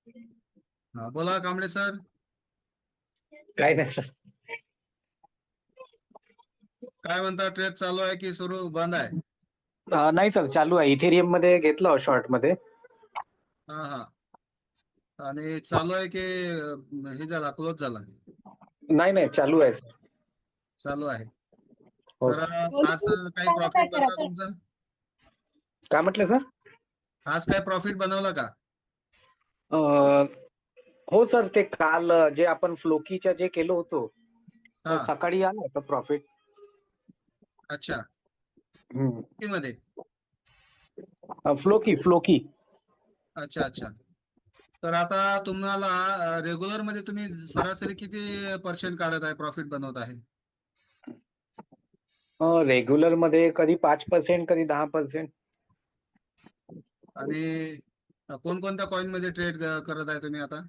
हा, बोला कांबळे सर. काय नाही सर. काय म्हणता, ट्रेड चालू आहे की सुरू बंद आहे? नाही सर, चालू आहे. इथेरियम मध्ये घेतलं शॉर्ट मध्ये. हा हा. आणि चालू आहे की हे झाला, क्लोज झाला? नाही नाही, चालू आहे सर. चालू आहे. हो तर सर. आज काही प्रॉफिट बनला तुमचा? काय म्हटलं सर? आज काय प्रॉफिट बनवला का? हो सर, ते काल जे आपण फ्लोकीच्या जे केलं होतो, तर हा. सकाळी आलं होतं प्रॉफिट. अच्छा. मध्ये. फ्लोकी. अच्छा अच्छा. तर आता तुम्हाला रेग्युलर मध्ये तुम्ही सरासरी किती पर्सेंट काढत आहे, प्रॉफिट बनवत आहे? रेग्युलर मध्ये कधी 5%, कधी 10%. आणि कोणकोणत्या कॉइन मध्ये ट्रेड करत आहे तुम्ही आता?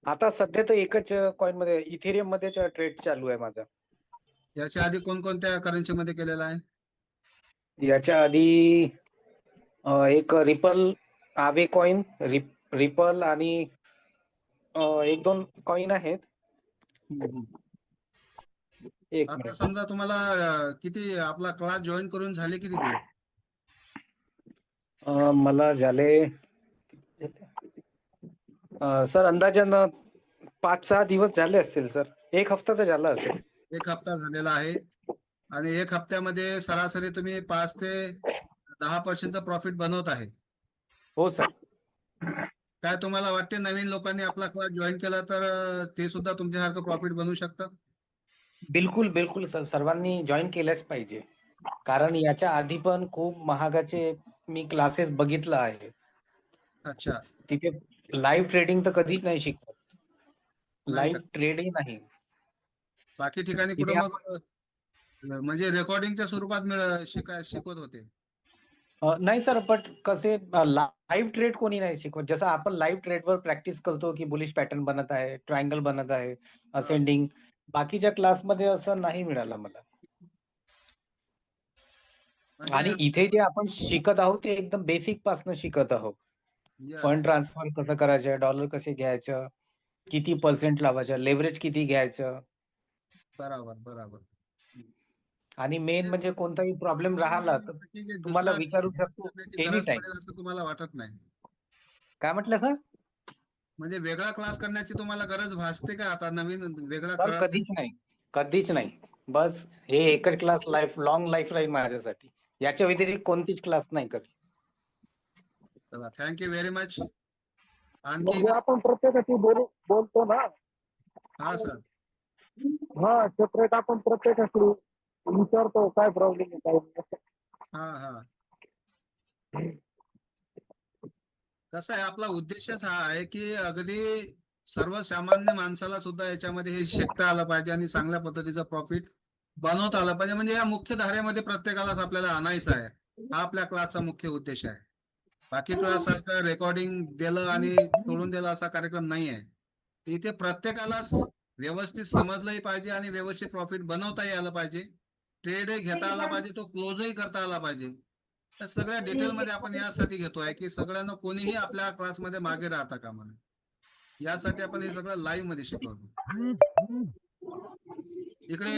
आता सध्या तर एकच कॉइन मध्ये, इथेरियम मध्येच ट्रेड चालू आहे माझा. याच्या आधी कोणकोणत्या करन्सी मध्ये केलेला आहे? याच्या आधी एक रिपल, आवे कॉइन, रिपल आणि एक दोन कॉइन आहेत. एक आता मिनिट. समजा तुम्हाला किती आपला क्लास जॉईन करून झाले किती दिवस? मला झाले सर अंदाजानं 5-6 दिवस झाले असतील सर. एक हफ्ता तर झाला असेल. एक हप्ता झालेला आहे. आणि एक हप्त्यामध्ये सरासरी तुम्ही 5 ते 10% प्रॉफिट बनवत आहे. हो सर. काय तुम्हाला वाटते नवीन लोकांनी आपला क्लास जॉईन केला तर ते सुद्धा तुमच्यासारखं प्रॉफिट बनवू शकतात? बिलकुल बिलकुल सर, सर्वांनी जॉईन केलंच पाहिजे. कारण याच्या आधी पण खूप महागाचे मी क्लासेस बघितलं आहे. अच्छा. तिथे लाईव्ह ट्रेडिंग तर कधीच नाही शिकवत. नाही का? लाईव्ह ट्रेडिंग नाही. बाकी ठिकाणी कुठं तिथे मग म्हणजे रेकॉर्डिंगच्या स्वरूपात शिकवत होते? नाही सर, पण कसे लाईव्ह ट्रेड कोणी नाही शिकवत. जसं आपण लाईव्ह ट्रेडवर प्रॅक्टिस करतो की बुलिश पॅटर्न बनत आहे, ट्रायंगल बनत आहे, हा. असेंडिंग. बाकीच्या क्लासमध्ये असं नाही मिळालं मला. म्हणजे आणि इथे जे आपण शिकत आहोत ते एकदम बेसिक पासून शिकत आहोत. यस. फंड ट्रान्सफर कसं करायचं, डॉलर कसे घ्यायचं, किती पर्सेंट लावायचं, लेव्हरेज किती घ्यायचं. बरोबर बरोबर. आणि मेन म्हणजे म्हणजे कोणताही प्रॉब्लेम मेन राहिला म्हणजे तर बाकी जे तुम्हाला दुसरा विचारू शकतो करण्याची एनी गरज टाइम. पडेल असं तुम्हाला वाटत नाही? काय म्हटलं सर? म्हणजे वेगळा क्लास करण्याची तुम्हाला गरज भासते का आता, नवीन वेगळा सर कधीच नाही, कधीच नाही. बस हे एकच क्लास लाईफ लॉंग लाईफ राहील माझ्यासाठी. याच्या व्यतिरिक्त कोणतीच क्लास नाही करत. Thank you very much. आणखी म्हणजे आपण प्रत्येकाशी बोलतो ना. हा सर. हा, सेपरेट आपण प्रत्येकाशी विचारतो काय प्रॉब्लेम आहे, काय नाही. हा हा. कसं आहे, आपला उद्देशच हा आहे की अगदी सर्वसामान्य माणसाला सुद्धा याच्यामध्ये हे शिकता आलं पाहिजे आणि चांगल्या पद्धतीचं प्रॉफिट बनवता आलं पाहिजे. म्हणजे या मुख्य धारेमध्ये प्रत्येकालाच आपल्याला आणायचं आहे. हा आपल्या क्लासचा मुख्य उद्देश आहे. बाकी क्लास सारखं रेकॉर्डिंग दिलं आणि सोडून दिलं असा कार्यक्रम नाही आहे. इथे प्रत्येकालाच व्यवस्थित समजलंही पाहिजे आणि व्यवस्थित प्रॉफिट बनवताही आलं पाहिजे. ट्रेडही घेता आला पाहिजे, तो क्लोजही करता आला पाहिजे. तर सगळ्या डिटेलमध्ये आपण यासाठी घेतोय की सगळ्यांना कोणीही आपल्या क्लासमध्ये मागे राहता कामा नये. यासाठी आपण हे सगळं लाईव्ह मध्ये शिकवतो. इकडे